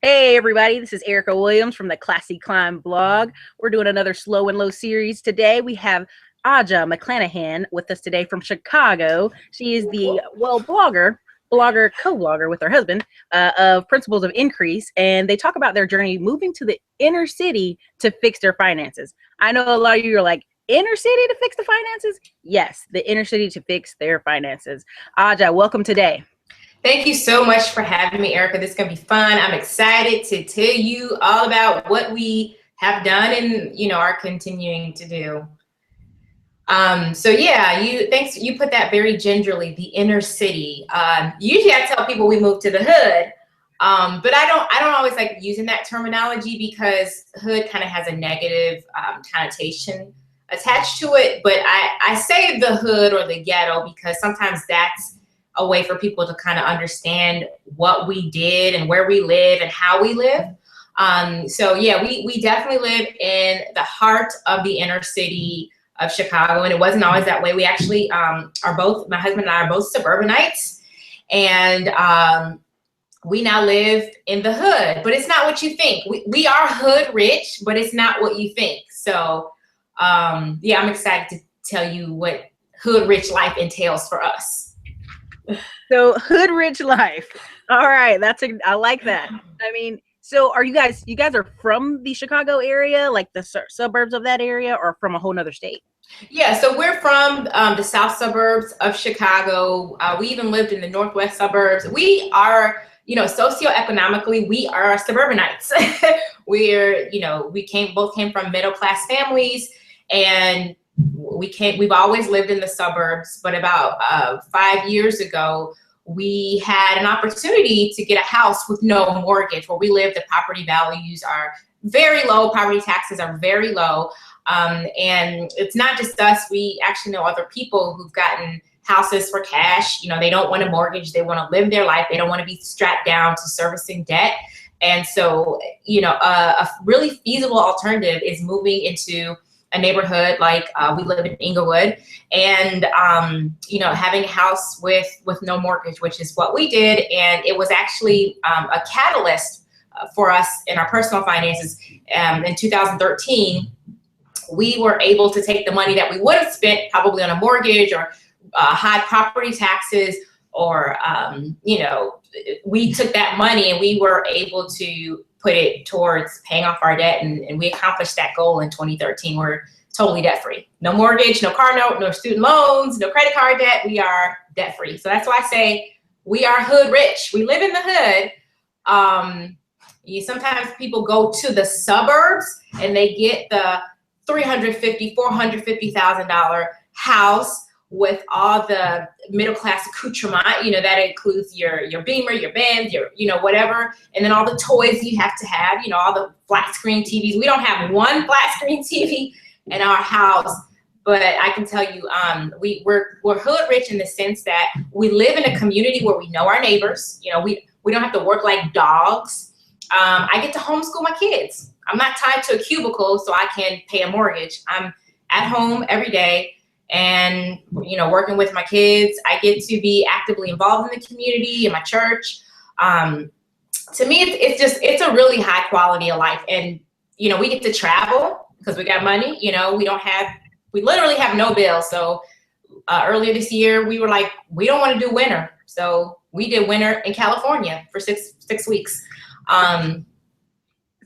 Hey everybody, this is Erica Williams from the Classy Climb blog. We're doing another Slow and Low series today. We have Aja McClahanan with us today from Chicago. She is the co-blogger with her husband of Principles of Increase, and they talk about their journey moving to the inner city to fix their finances. I know a lot of you are like, inner city to fix the finances? Yes, the inner city to fix their finances. Aja, welcome today. Thank you so much for having me, Erica. This is going to be fun. I'm excited to tell you all about what we have done and, are continuing to do. You put that very gingerly, the inner city. Usually I tell people we moved to the hood, but I don't always like using that terminology because hood kind of has a negative connotation attached to it. But I say the hood or the ghetto because sometimes that's a way for people to kind of understand what we did and where we live and how we live. We definitely live in the heart of the inner city of Chicago, and it wasn't always that way. We actually my husband and I are both suburbanites, and we now live in the hood, but it's not what you think. We are hood rich, but it's not what you think. So I'm excited to tell you what hood rich life entails for us. So hood rich life. All right. I like that. I mean, so are you guys are from the Chicago area, like the suburbs of that area, or from a whole nother state? Yeah, so we're from the south suburbs of Chicago. We even lived in the northwest suburbs. We are, socioeconomically, we are suburbanites. We both came from middle class families, and we've always lived in the suburbs, but about 5 years ago, we had an opportunity to get a house with no mortgage. Where we live, the property values are very low, property taxes are very low. And it's not just us, we actually know other people who've gotten houses for cash. They don't want a mortgage, they want to live their life, they don't want to be strapped down to servicing debt. And so, a really feasible alternative is moving into a neighborhood like we live in Englewood, and having a house with no mortgage, which is what we did. And it was actually a catalyst for us in our personal finances. In 2013, we were able to take the money that we would have spent probably on a mortgage or high property taxes, or we took that money and we were able to put it towards paying off our debt, and we accomplished that goal in 2013. We're totally debt free. No mortgage, no car note, no student loans, no credit card debt. We are debt free. So that's why I say we are hood rich. We live in the hood. Sometimes people go to the suburbs and they get the $350,000, $450,000 house with all the middle class accoutrement, that includes your Beamer, your Benz, your, whatever. And then all the toys you have to have, all the flat screen TVs. We don't have one flat screen TV in our house, but I can tell you, we're hood rich in the sense that we live in a community where we know our neighbors. We don't have to work like dogs. I get to homeschool my kids. I'm not tied to a cubicle so I can pay a mortgage. I'm at home every day and, working with my kids. I get to be actively involved in the community, in my church. To me, it's a really high quality of life. And, we get to travel because we got money. We literally have no bills. So earlier this year, we were like, we don't want to do winter. So we did winter in California for six weeks.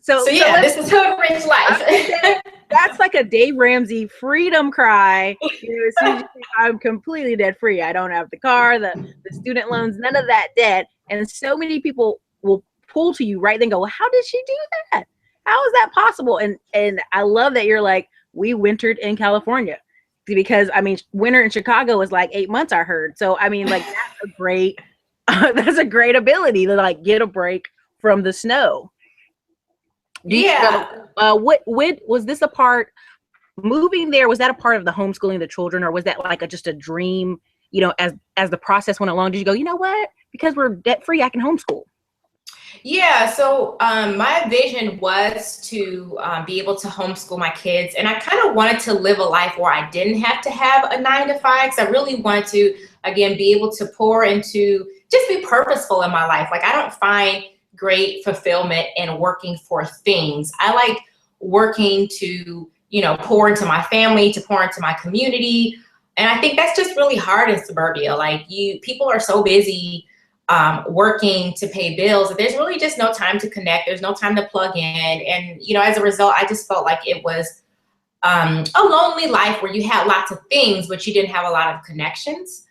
This is hood rich life. That's like a Dave Ramsey freedom cry. I'm completely debt free. I don't have the car, the student loans, none of that debt. And so many people will pull to you right then go, well, how did she do that? How is that possible? And I love that you're like, we wintered in California, because winter in Chicago is like 8 months, I heard. So that's a great ability to like get a break from the snow. What was this a part, moving there, was that a part of the homeschooling the children, or was that like just a dream, as the process went along? Did you go, you know what, because we're debt free, I can homeschool? Yeah, so my vision was to be able to homeschool my kids, and I kind of wanted to live a life where I didn't have to have a 9-to-5, because I really wanted to, again, be able to pour into, just be purposeful in my life. Like, I don't find great fulfillment in working for things. I like working to, you know, pour into my family, to pour into my community. And I think that's just really hard in suburbia. Like people are so busy working to pay bills that there's really just no time to connect. There's no time to plug in. And, you know, as a result, I just felt like it was a lonely life where you had lots of things, but you didn't have a lot of connections.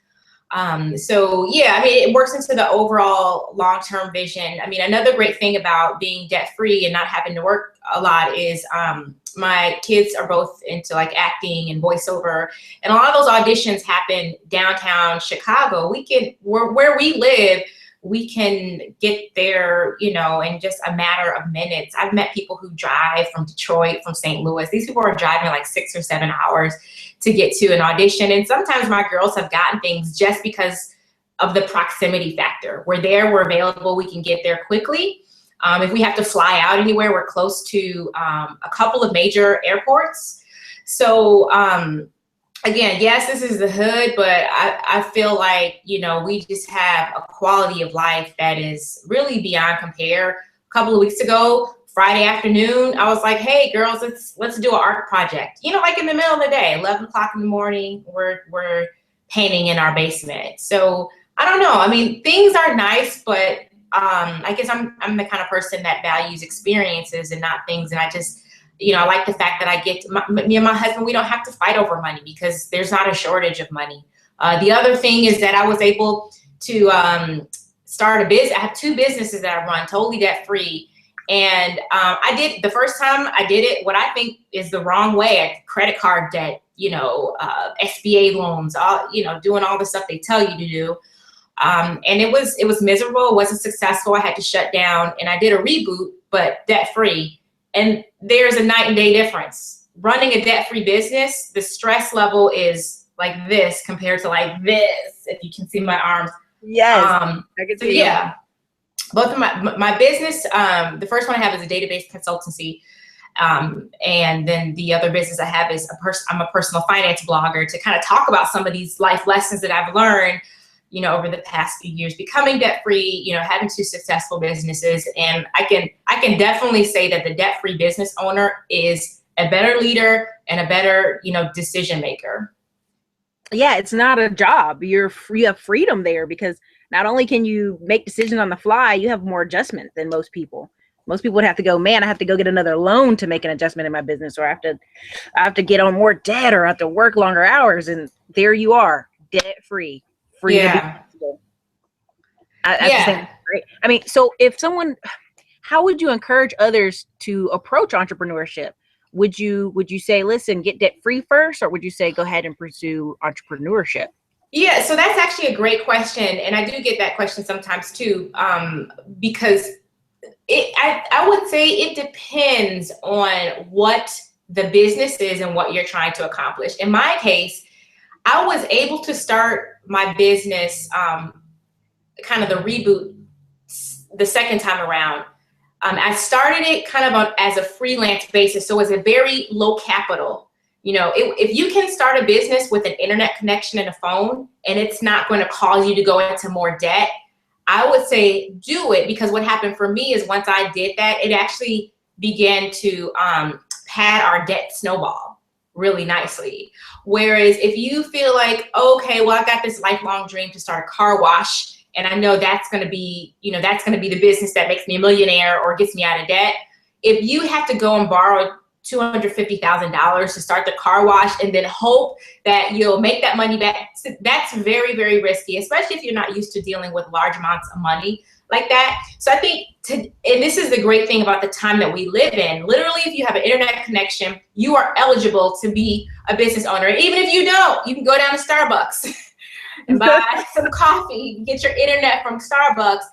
So yeah, I mean, it works into the overall long-term vision. I mean, another great thing about being debt-free and not having to work a lot is my kids are both into like acting and voiceover, and a lot of those auditions happen downtown Chicago. Where we live, we can get there, you know, in just a matter of minutes. I've met people who drive from Detroit, from St. Louis. These people are driving like 6 or 7 hours to get to an audition. And sometimes my girls have gotten things just because of the proximity factor. We're there, we're available, we can get there quickly. If we have to fly out anywhere, we're close to a couple of major airports. So again, yes, this is the hood, but I feel like, you know, we just have a quality of life that is really beyond compare. A couple of weeks ago, Friday afternoon, I was like, hey girls, let's do an art project. You know, like in the middle of the day, 11 o'clock in the morning, we're painting in our basement. So I don't know. I mean, things are nice, but I guess I'm the kind of person that values experiences and not things. And I just, you know, I like the fact that I get to, me and my husband, we don't have to fight over money because there's not a shortage of money. The other thing is that I was able to start a business. I have 2 businesses that I run totally debt free. And I did, the first time I did it, what I think is the wrong way, credit card debt, you know, SBA loans, all, you know, doing all the stuff they tell you to do. And it was miserable. It wasn't successful. I had to shut down, and I did a reboot, but debt free. And there's a night and day difference. Running a debt free business, the stress level is like this compared to like this, if you can see my arms. Yes. I can see yeah. Both of my business, the first one I have is a database consultancy. And then the other business I have is I'm a personal finance blogger to kind of talk about some of these life lessons that I've learned, you know, over the past few years, becoming debt-free, you know, having 2 successful businesses. And I can definitely say that the debt-free business owner is a better leader and a better, you know, decision maker. Yeah, it's not a job. You have freedom there, because not only can you make decisions on the fly, you have more adjustment than most people. Most people would have to go, man, I have to go get another loan to make an adjustment in my business, or I have to get on more debt, or I have to work longer hours. And there you are, debt-free. Free to be flexible. I just think that's great. I mean, so how would you encourage others to approach entrepreneurship? Would you say, listen, get debt free first, or would you say go ahead and pursue entrepreneurship? Yeah, so that's actually a great question, and I do get that question sometimes too, because I would say it depends on what the business is and what you're trying to accomplish. In my case, I was able to start my business, kind of the reboot, the second time around. I started it kind of as a freelance basis, so it's a very low capital. You know, if you can start a business with an internet connection and a phone, and it's not going to cause you to go into more debt, I would say do it, because what happened for me is once I did that, it actually began to pad our debt snowball really nicely. Whereas if you feel like, okay, well, I've got this lifelong dream to start a car wash, and I know that's going to be, you know, that's going to be the business that makes me a millionaire or gets me out of debt. If you have to go and borrow $250,000 to start the car wash and then hope that you'll make that money back, that's very, very risky, especially if you're not used to dealing with large amounts of money like that. So I think, and this is the great thing about the time that we live in, literally if you have an internet connection, you are eligible to be a business owner. Even if you don't, you can go down to Starbucks and buy some coffee, get your internet from Starbucks.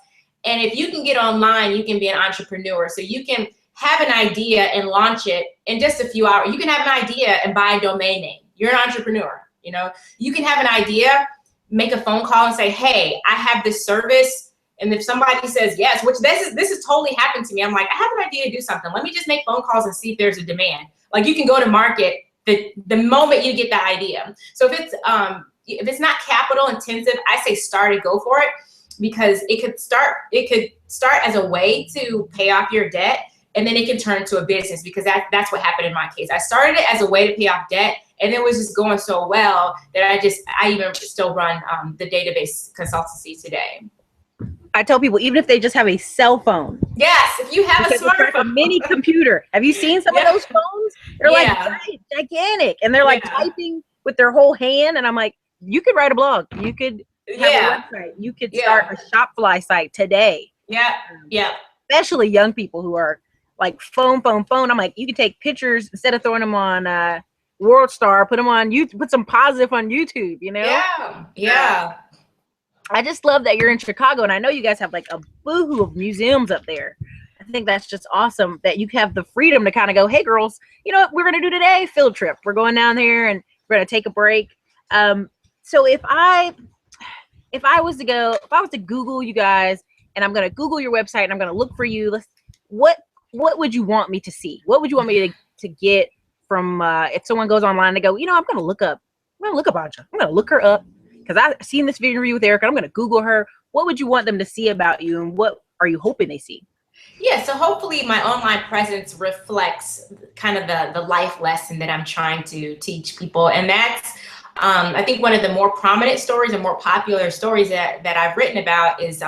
And if you can get online, you can be an entrepreneur. So you can have an idea and launch it in just a few hours. You can have an idea and buy a domain name. You're an entrepreneur, you know. You can have an idea, make a phone call and say, hey, I have this service. And if somebody says yes, which this has totally happened to me, I'm like, I have an idea to do something. Let me just make phone calls and see if there's a demand. Like, you can go to market the moment you get the idea. So if it's not capital intensive, I say start it, go for it. because it could start as a way to pay off your debt, and then it can turn into a business, because that's what happened in my case. I started it as a way to pay off debt, and it was just going so well that I even still run the database consultancy today. I tell people, even if they just have a cell phone. Yes, if you have a smartphone. A mini computer. Have you seen some of those phones? They're like gigantic, and they're like typing with their whole hand. And I'm like, you could write a blog. You could have a website. You could start a Shopify site today. Yeah. Especially young people who are like phone. I'm like, you can take pictures instead of throwing them on WorldStar, put them on YouTube, put some positive on YouTube, you know? Yeah. I just love that you're in Chicago, and I know you guys have like a boohoo of museums up there. I think that's just awesome that you have the freedom to kind of go, hey girls, you know what we're going to do today? Field trip. We're going down there and we're going to take a break. So if I was to Google you guys, and I'm going to Google your website and I'm going to look for you, what would you want me to see? What would you want me to get from, if someone goes online and they go, you know, I'm going to look up Aja. I'm going to look her up, because I've seen this video with Erica. I'm going to Google her. What would you want them to see about you, and what are you hoping they see? Yeah, so hopefully my online presence reflects kind of the life lesson that I'm trying to teach people. And that's, I think one of the more prominent stories and more popular stories that I've written about is,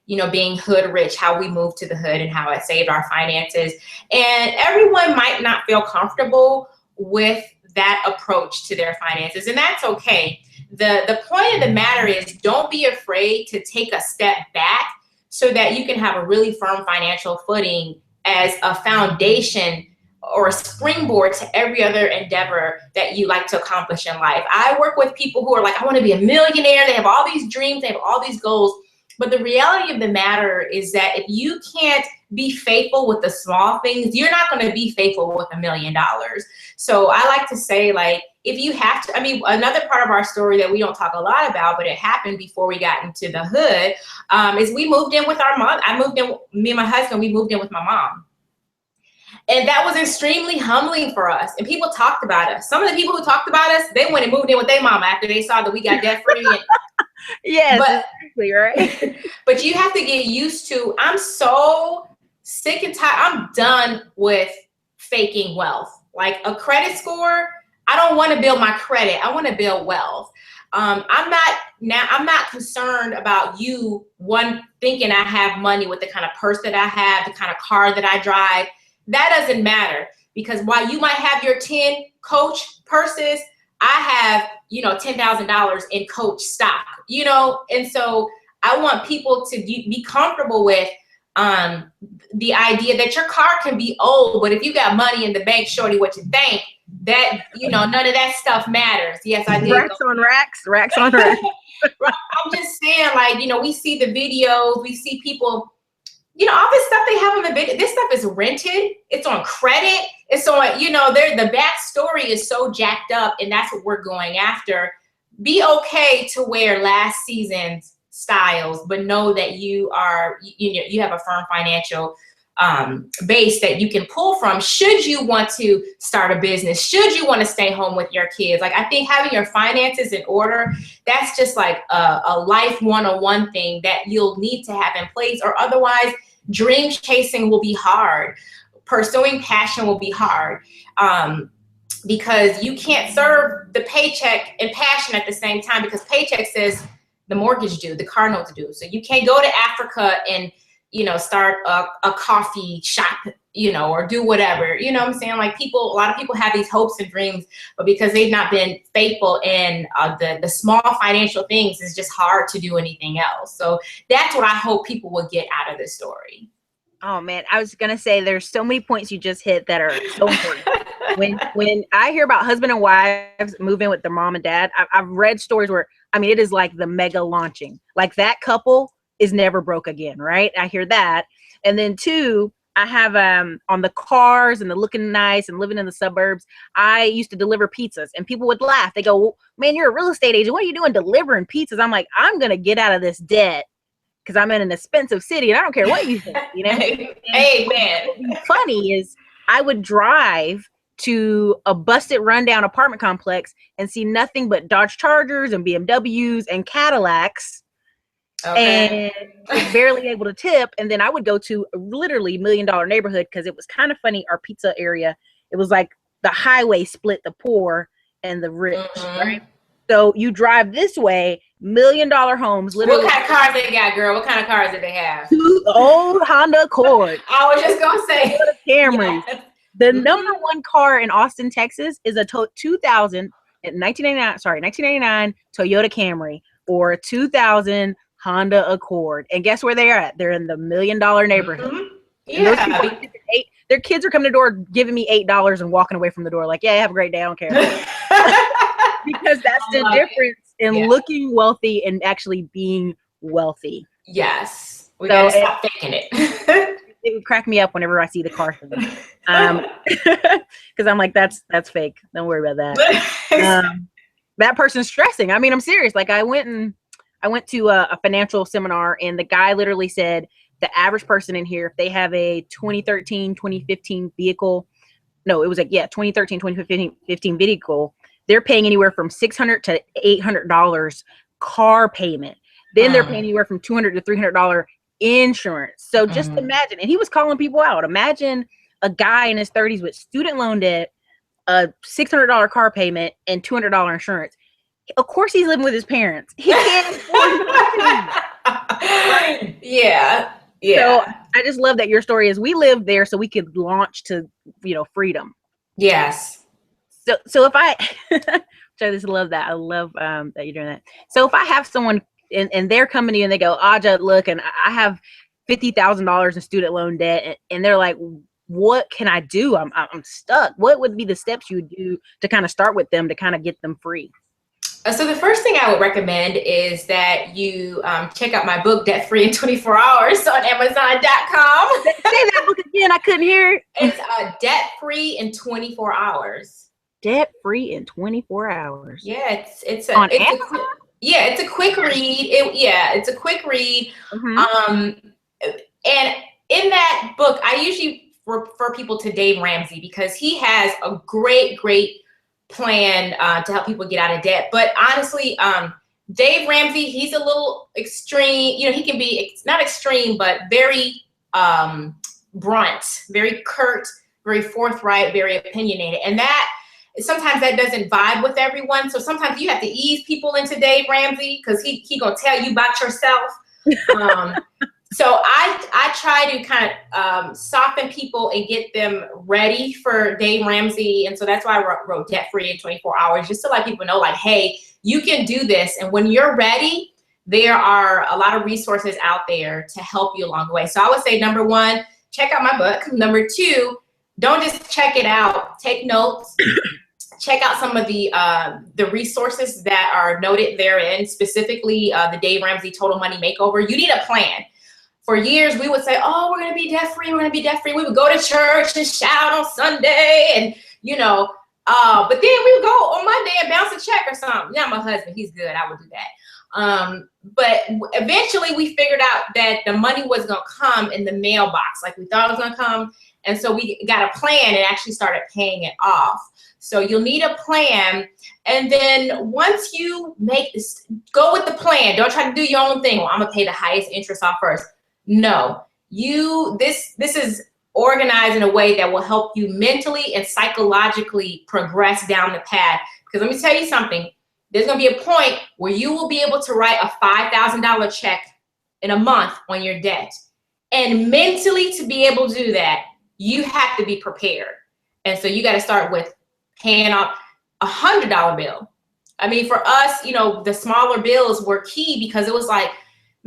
you know, being hood rich, how we moved to the hood and how it saved our finances. And everyone might not feel comfortable with that approach to their finances, and that's okay. The point of the matter is, don't be afraid to take a step back so that you can have a really firm financial footing as a foundation or a springboard to every other endeavor that you like to accomplish in life. I work with people who are like, I want to be a millionaire. They have all these dreams, they have all these goals. But the reality of the matter is that if you can't be faithful with the small things, you're not going to be faithful with $1 million. So I like to say, like, if you have to, I mean, another part of our story that we don't talk a lot about, but it happened before we got into the hood, is we moved in with our mom. Me and my husband, we moved in with my mom. And that was extremely humbling for us. And people talked about us. Some of the people who talked about us, they went and moved in with their mama after they saw that we got debt free. Yes, exactly, right? But you have to get used to, I'm so sick and tired. I'm done with faking wealth. Like a credit score, I don't want to build my credit. I want to build wealth. I'm not concerned about you thinking I have money with the kind of purse that I have, the kind of car that I drive. That doesn't matter, because while you might have your 10 Coach purses, I have, you know, $10,000 in Coach stock, you know? And so I want people to be comfortable with the idea that your car can be old, but if you got money in the bank, shorty, what you think, that, you know, none of that stuff matters. Yes, I did. Racks on racks. I'm just saying, like, you know, we see the videos, we see people, you know, all this stuff they have on the video, this stuff is rented, it's on credit, it's on, you know, the backstory is so jacked up, and that's what we're going after. Be okay to wear last season's styles, but know that you have a firm financial base that you can pull from should you want to start a business, should you want to stay home with your kids. Like, I think having your finances in order, that's just like a life 101 thing that you'll need to have in place, or otherwise dream chasing will be hard. Pursuing passion will be hard, because you can't serve the paycheck and passion at the same time, because paycheck says the mortgage due, the car notes due. So you can't go to Africa and, you know, start a coffee shop, you know, or do whatever, you know what I'm saying? Like, a lot of people have these hopes and dreams, but because they've not been faithful in the small financial things, it's just hard to do anything else. So that's what I hope people will get out of this story. Oh man, I was gonna say, there's so many points you just hit that are so important. When I hear about husband and wives moving with their mom and dad, I've read stories where, I mean, it is like the mega launching. Like, that couple is never broke again, right? I hear that. And then two, I have on the cars and the looking nice and living in the suburbs, I used to deliver pizzas, and people would laugh. They go, well, man, you're a real estate agent. What are you doing delivering pizzas? I'm like, I'm gonna get out of this debt because I'm in an expensive city, and I don't care what you think, you know? Amen. What's funny is I would drive to a busted rundown apartment complex and see nothing but Dodge Chargers and BMWs and Cadillacs. Okay. and was barely able to tip. And then I would go to a literally $1 million neighborhood because it was kind of funny. Our pizza area, it was like the highway split the poor and the rich, right? So you drive this way, $1 million homes, literally. What kind of cars they got, girl? What kind of cars did they have? 2 old Honda Accord. I was just gonna say Camrys. Yes. The number one car in Austin, Texas is a 1999 Toyota Camry or a 2000 Honda Accord. And guess where they are at? They're in the $1 million neighborhood. Yeah. Their kids are coming to the door giving me $8 and walking away from the door like, yeah, have a great day. I don't care. Because that's the difference in looking wealthy and actually being wealthy. Yes. We gotta stop faking it. It would crack me up whenever I see the car thing. Because I'm like, that's fake. Don't worry about that. That person's stressing. I mean, I'm serious. Like I went to a financial seminar, and the guy literally said the average person in here, if they have a 2013, 2015 vehicle, no, it was like, 2013, 2015 vehicle, they're paying anywhere from $600 to $800 car payment. Then they're paying anywhere from $200 to $300 insurance. So just imagine, and he was calling people out. Imagine a guy in his 30s with student loan debt, a $600 car payment, and $200 insurance. Of course, he's living with his parents. He can't afford nothing. Right? Yeah. So I just love that your story is we lived there so we could launch to, freedom. Yes. So if I, I just love that. I love that you're doing that. So if I have someone and they're coming to you and they go, Aja, look, and I have $50,000 in student loan debt, and they're like, what can I do? I'm stuck. What would be the steps you would do to kind of start with them to kind of get them free? So the first thing I would recommend is that you check out my book, Debt Free in 24 Hours on Amazon.com. Say that book again. I couldn't hear it. It's Debt Free in 24 Hours. Debt Free in 24 Hours. Yeah, it's on Amazon. It's a quick read. It's a quick read. And in that book, I usually refer people to Dave Ramsey because he has a great plan to help people get out of debt. But honestly, Dave Ramsey, he's a little extreme. He can be not extreme, but very blunt, very curt, very forthright, very opinionated. And that sometimes that doesn't vibe with everyone. So sometimes you have to ease people into Dave Ramsey because he gonna tell you about yourself. So I try to kind of soften people and get them ready for Dave Ramsey. And so that's why I wrote Debt Free in 24 Hours, just to let people know, like, hey, you can do this. And when you're ready, there are a lot of resources out there to help you along the way. So I would say, number one, check out my book. Number two, don't just check it out. Take notes. Check out some of the resources that are noted therein, specifically the Dave Ramsey Total Money Makeover. You need a plan. For years, we would say, oh, we're going to be debt free. We're going to be debt free. We would go to church and shout on Sunday and, but then we would go on Monday and bounce a check or something. Now, my husband, he's good. I would do that. But eventually we figured out that the money was going to come in the mailbox like we thought it was going to come. And so we got a plan and actually started paying it off. So you'll need a plan. And then once you make this, go with the plan. Don't try to do your own thing. Well, I'm going to pay the highest interest off first. No, this is organized in a way that will help you mentally and psychologically progress down the path. Because let me tell you something, there's going to be a point where you will be able to write a $5,000 check in a month on your debt. And mentally, to be able to do that, you have to be prepared. And so you got to start with paying off a $100 bill. I mean, for us, the smaller bills were key because it was like,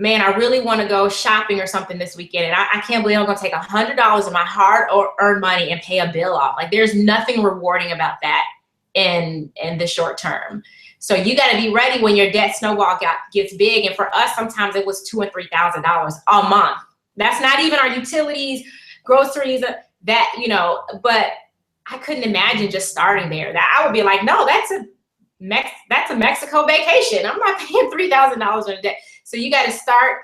man, I really want to go shopping or something this weekend. And I can't believe I'm going to take $100 of my hard-earned money and pay a bill off. Like, there's nothing rewarding about that in the short term. So you got to be ready when your debt snowball gets big. And for us, sometimes it was $2,000 and $3,000 a month. That's not even our utilities, groceries, but I couldn't imagine just starting there. That I would be like, no, that's a Mexico vacation. I'm not paying $3,000 in debt. So you got to start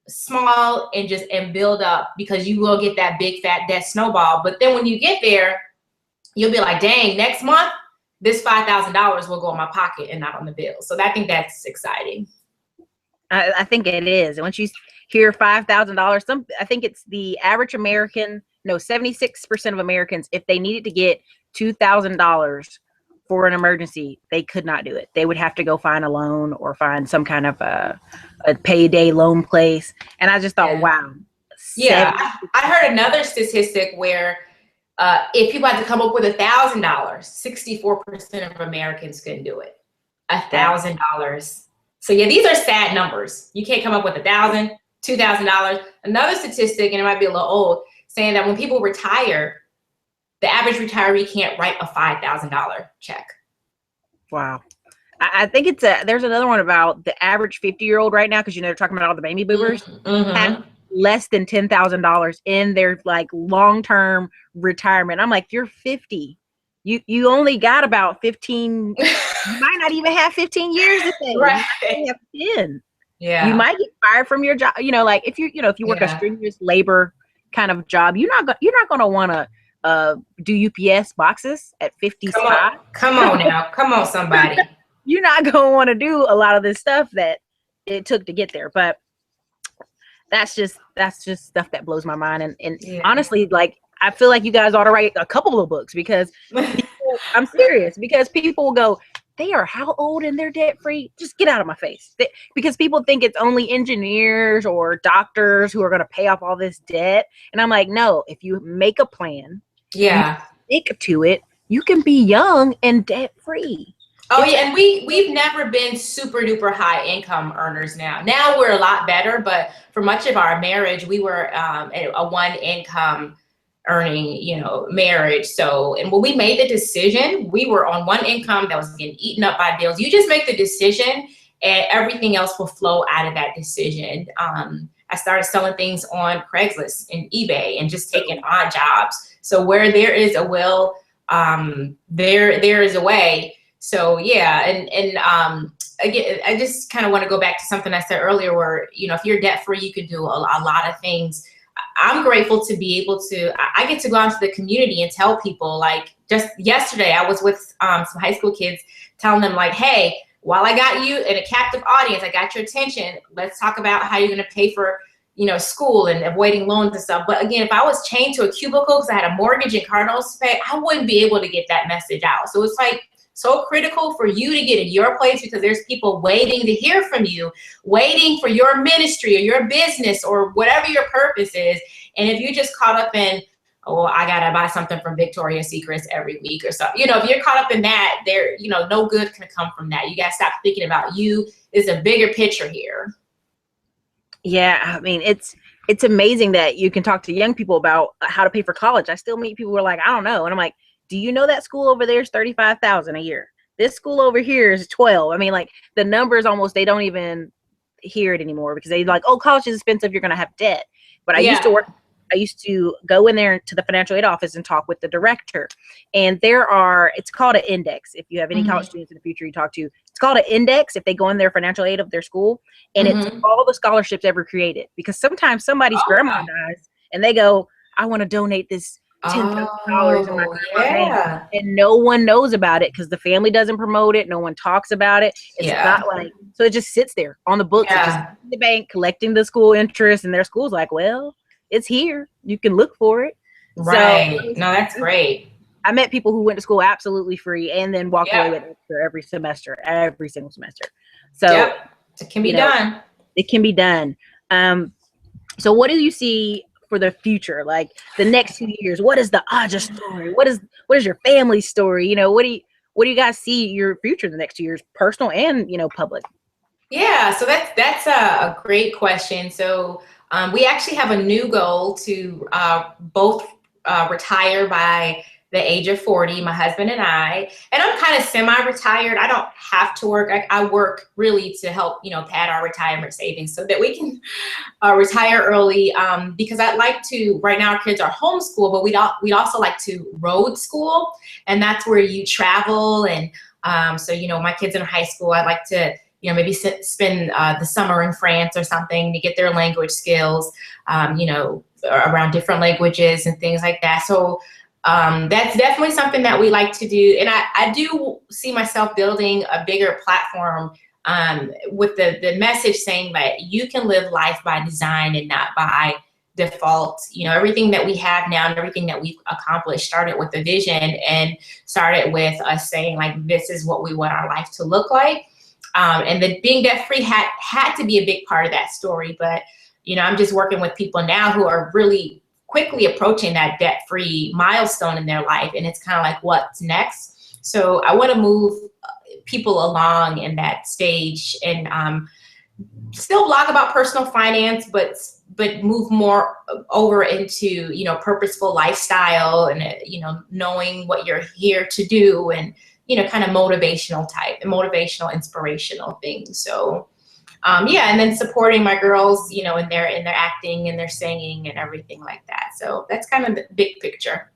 small and build up, because you will get that big fat debt snowball. But then when you get there, you'll be like, dang, next month, this $5,000 will go in my pocket and not on the bill. So I think that's exciting. I think it is. And once you hear $5,000, I think it's the average American, no, 76% of Americans, if they needed to get $2,000 for an emergency, they could not do it. They would have to go find a loan or find some kind of a payday loan place. And I just thought, wow. Yeah, I heard another statistic where if people had to come up with $1,000, 64% of Americans couldn't do it. $1,000. So yeah, these are sad numbers. You can't come up with $1,000, $2,000. Another statistic, and it might be a little old, saying that when people retire, the average retiree can't write a $5,000 check. Wow. I think it's there's another one about the average 50-year-old right now, because they're talking about all the baby boomers have less than $10,000 in their like long-term retirement. I'm like, you're 50. You only got about 15. You might not even have 15 years to say. Right. You have 10. Yeah. You might get fired from your job. Like if if you work a strenuous labor kind of job, you're not going to want to do UPS boxes at 55. Come on now. Come on, somebody. You're not going to want to do a lot of this stuff that it took to get there. But that's just stuff that blows my mind. And honestly, like, I feel like you guys ought to write a couple of books, because I'm serious, because people will go, they are how old and they're debt free? Just get out of my face. Because people think it's only engineers or doctors who are going to pay off all this debt. And I'm like, no, if you make a plan, stick to it, you can be young and debt free. Oh yeah, and we've never been super duper high income earners now. Now we're a lot better, but for much of our marriage, we were a one income earning, marriage. So, and when we made the decision, we were on one income that was getting eaten up by bills. You just make the decision and everything else will flow out of that decision. I started selling things on Craigslist and eBay and just taking odd jobs. So where there is a will, there is a way. So yeah, and again, I just kind of want to go back to something I said earlier, where if you're debt free, you can do a lot of things. I'm grateful to be able to. I get to go out into the community and tell people. Like just yesterday, I was with some high school kids, telling them like, hey, while I got you in a captive audience, I got your attention. Let's talk about how you're going to pay for school and avoiding loans and stuff. But again, if I was chained to a cubicle because I had a mortgage and car notes to pay, I wouldn't be able to get that message out. So it's like so critical for you to get in your place, because there's people waiting to hear from you, waiting for your ministry or your business or whatever your purpose is. And if you're just caught up in, oh, I gotta buy something from Victoria's Secrets every week or something, if you're caught up in that, there, no good can come from that. You gotta stop thinking about you. There's a bigger picture here. Yeah, I mean, it's amazing that you can talk to young people about how to pay for college. I still meet people who are like, I don't know. And I'm like, do you know that school over there is $35,000 a year? This school over here is 12. I mean, like the numbers almost, they don't even hear it anymore, because they like, oh, college is expensive, you're going to have debt. But I used to go in there to the financial aid office and talk with the director. And it's called an index. If you have any college students in the future you talk to, it's called an index if they go in their financial aid of their school. And it's all the scholarships ever created. Because sometimes somebody's grandma dies and they go, I want to donate this $10,000 in my grandma's name. And no one knows about it because the family doesn't promote it. No one talks about it. It's not like, so it just sits there on the books, just in the bank, collecting the school interest, and their school's like, well, it's here. You can look for it. Right. So, no, that's great. I met people who went to school absolutely free and then walked away with extra every single semester. So it can be done. It can be done. So what do you see for the future, like the next 2 years? What is the Aja story? What is your family story? What do you guys see your future in the next 2 years, personal and public? Yeah, so that's a great question. So we actually have a new goal to both retire by the age of 40, my husband and I. And I'm kind of semi-retired. I don't have to work. I work really to help, pad our retirement savings so that we can retire early. Because I'd like to, right now our kids are homeschooled, but we'd also like to road school. And that's where you travel. And so, my kids in high school, I'd like to, maybe spend the summer in France or something to get their language skills, around different languages and things like that. So that's definitely something that we like to do. And I do see myself building a bigger platform with the message saying that you can live life by design and not by default. You know, everything that we have now and everything that we've accomplished started with a vision and started with us saying, like, this is what we want our life to look like. And then being debt free had to be a big part of that story. But, you know, I'm just working with people now who are really quickly approaching that debt free milestone in their life. And it's kind of like, what's next? So I want to move people along in that stage and still blog about personal finance, but move more over into, you know, purposeful lifestyle and, you know, knowing what you're here to do and, you know, kind of motivational, inspirational things. So, yeah, and then supporting my girls, you know, in their acting and their singing and everything like that. So that's kind of the big picture.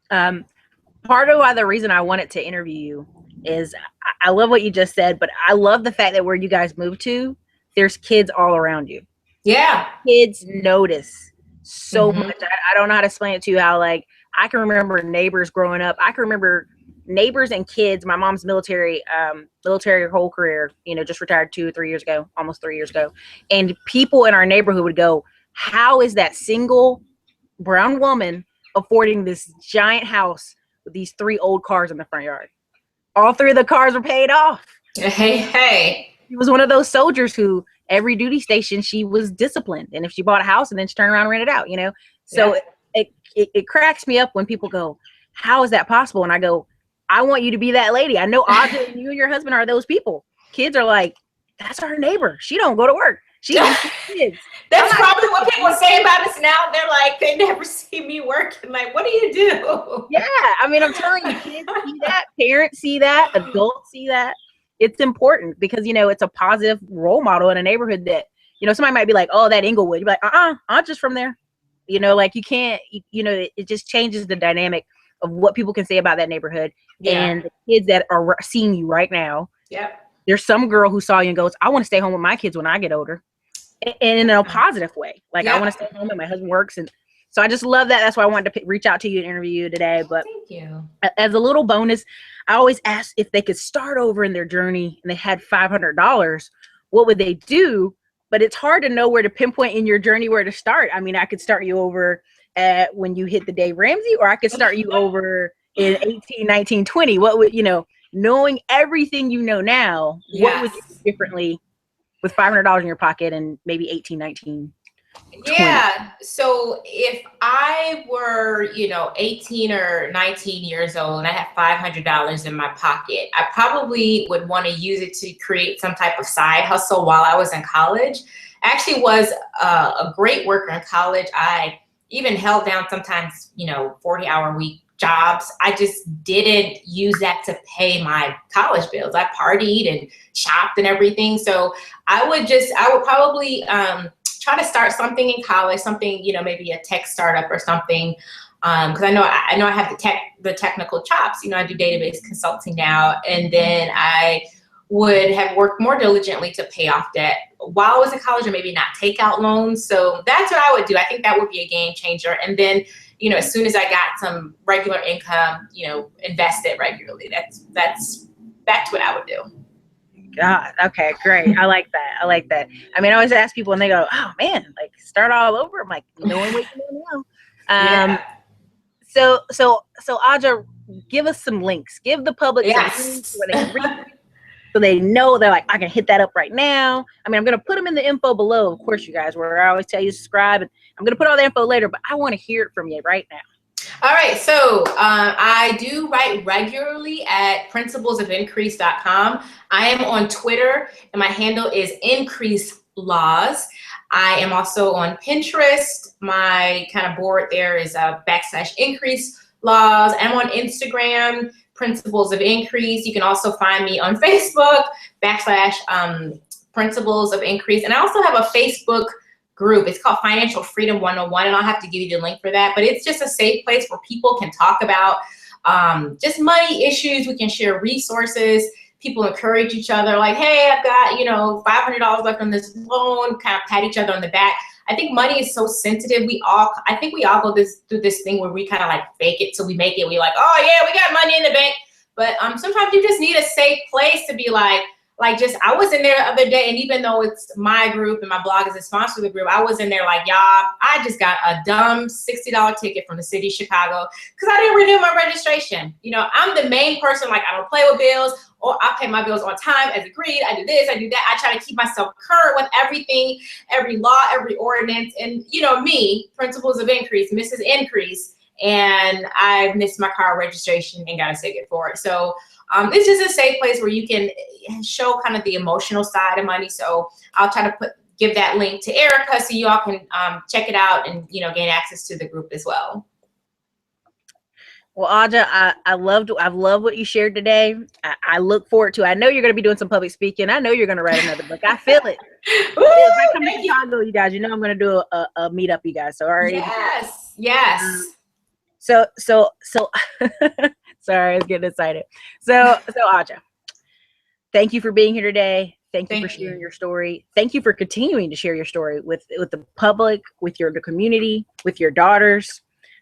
Part of the reason I wanted to interview you is I love what you just said, but I love the fact that where you guys moved to, there's kids all around you. Yeah. Kids notice so much. I don't know how to explain it to you, how, like, I can remember neighbors growing up. I can remember neighbors and kids. My mom's military whole career, you know, just retired 2 or 3 years ago, almost 3 years ago. And people in our neighborhood would go, how is that single brown woman affording this giant house with these 3 old cars in the front yard? All 3 of the cars were paid off. Hey. She was one of those soldiers who every duty station, she was disciplined. And if she bought a house and then she turned around and rented it out, you know? So it cracks me up when people go, how is that possible? And I go, I want you to be that lady. I know Audrey and you and your husband are those people. Kids are like, that's our neighbor. She don't go to work. She kids. That's probably what people say about us now. They're like, they never see me work. I'm like, what do you do? Yeah. I mean, I'm telling you, kids see that, parents see that, adults see that. It's important because, you know, it's a positive role model in a neighborhood that, you know, somebody might be like, oh, that Englewood. You're like, I'm just from there. You know, like you can't, you know, it just changes the dynamic of what people can say about that neighborhood. Yeah. And the kids that are seeing you right now. Yep. There's some girl who saw you and goes, I want to stay home with my kids when I get older. And in a positive way. Like, I want to stay home and my husband works. And so I just love that. That's why I wanted to reach out to you and interview you today. But thank you. As a little bonus, I always ask if they could start over in their journey and they had $500, what would they do? But it's hard to know where to pinpoint in your journey where to start. I mean, I could start you over at when you hit the Dave Ramsey, or I could start you over in 18, 19, 20. What would, you know, knowing everything you know now, what would you do differently with $500 in your pocket and maybe 18, 19, 20? Yeah. So if I were, you know, 18 or 19 years old and I had $500 in my pocket, I probably would want to use it to create some type of side hustle while I was in college. I actually was a great worker in college. I even held down sometimes, you know, 40-hour-week jobs. I just didn't use that to pay my college bills. I partied and shopped and everything. So I would probably try to start something in college, something, you know, maybe a tech startup or something. Because I know I have the technical chops. You know, I do database consulting now, and then I would have worked more diligently to pay off debt while I was in college, or maybe not take out loans. So that's what I would do. I think that would be a game changer. And then, you know, as soon as I got some regular income, you know, invest it regularly. That's what I would do. God, okay, great. I like that. I mean, I always ask people and they go, oh man, like start all over. I'm like, knowing what you know now. So Audra, give us some links. Give the public some links where they can read, so they know they're like, I can hit that up right now. I mean, I'm going to put them in the info below, of course, you guys, where I always tell you to subscribe. And I'm going to put all the info later, but I want to hear it from you right now. All right. So I do write regularly at principlesofIncrease.com. I am on Twitter, and my handle is Increase Laws. I am also on Pinterest. My kind of board there is /Increase Laws. I'm on Instagram, Principles of Increase. You can also find me on Facebook, /Principles of Increase. And I also have a Facebook group. It's called Financial Freedom 101, and I'll have to give you the link for that. But it's just a safe place where people can talk about just money issues. We can share resources. People encourage each other, like, hey, I've got, you know, $500 left on this loan, kind of pat each other on the back. I think money is so sensitive. I think we all go through this thing where we kind of like fake it till we make it. We're like, oh yeah, we got money in the bank. But sometimes you just need a safe place to be like, like, just, I was in there the other day, and even though it's my group and my blog is a sponsor of the group, I was in there like, y'all, I just got a dumb $60 ticket from the city of Chicago because I didn't renew my registration. You know, I'm the main person, like, I don't play with bills, or I pay my bills on time as agreed. I do this, I do that. I try to keep myself current with everything, every law, every ordinance. And, you know, me, principles of increase, Mrs. Increase, and I missed my car registration and got a ticket for it. So it's just a safe place where you can show kind of the emotional side of money. So I'll try to give that link to Erica so y'all can check it out and, you know, gain access to the group as well. Well, Aja, I've loved what you shared today. I look forward to. I know you're going to be doing some public speaking. I know you're going to write another book. I feel it. If I come to Chicago, you guys, you know I'm going to do a meetup, you guys. So already. Yes. So sorry, I was getting excited. So Aja, thank you for being here today. Thank you for sharing your story. Thank you for continuing to share your story with the public, with the community, with your daughters.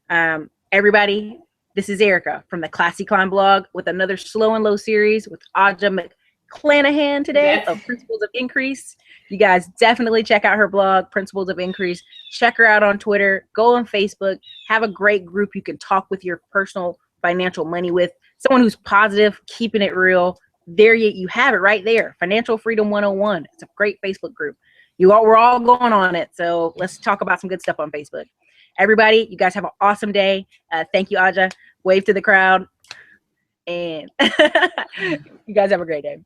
Everybody, this is Erica from the Classy Climb blog with another Slow and Low series with Aja McClahanan today of Principles of Increase. You guys definitely check out her blog, Principles of Increase. Check her out on Twitter. Go on Facebook. Have a great group you can talk with your personal financial money with. Someone who's positive, keeping it real. There you have it right there. Financial Freedom 101. It's a great Facebook group. We're all going on it. So let's talk about some good stuff on Facebook. Everybody, you guys have an awesome day. Thank you, Aja. Wave to the crowd. And you guys have a great day.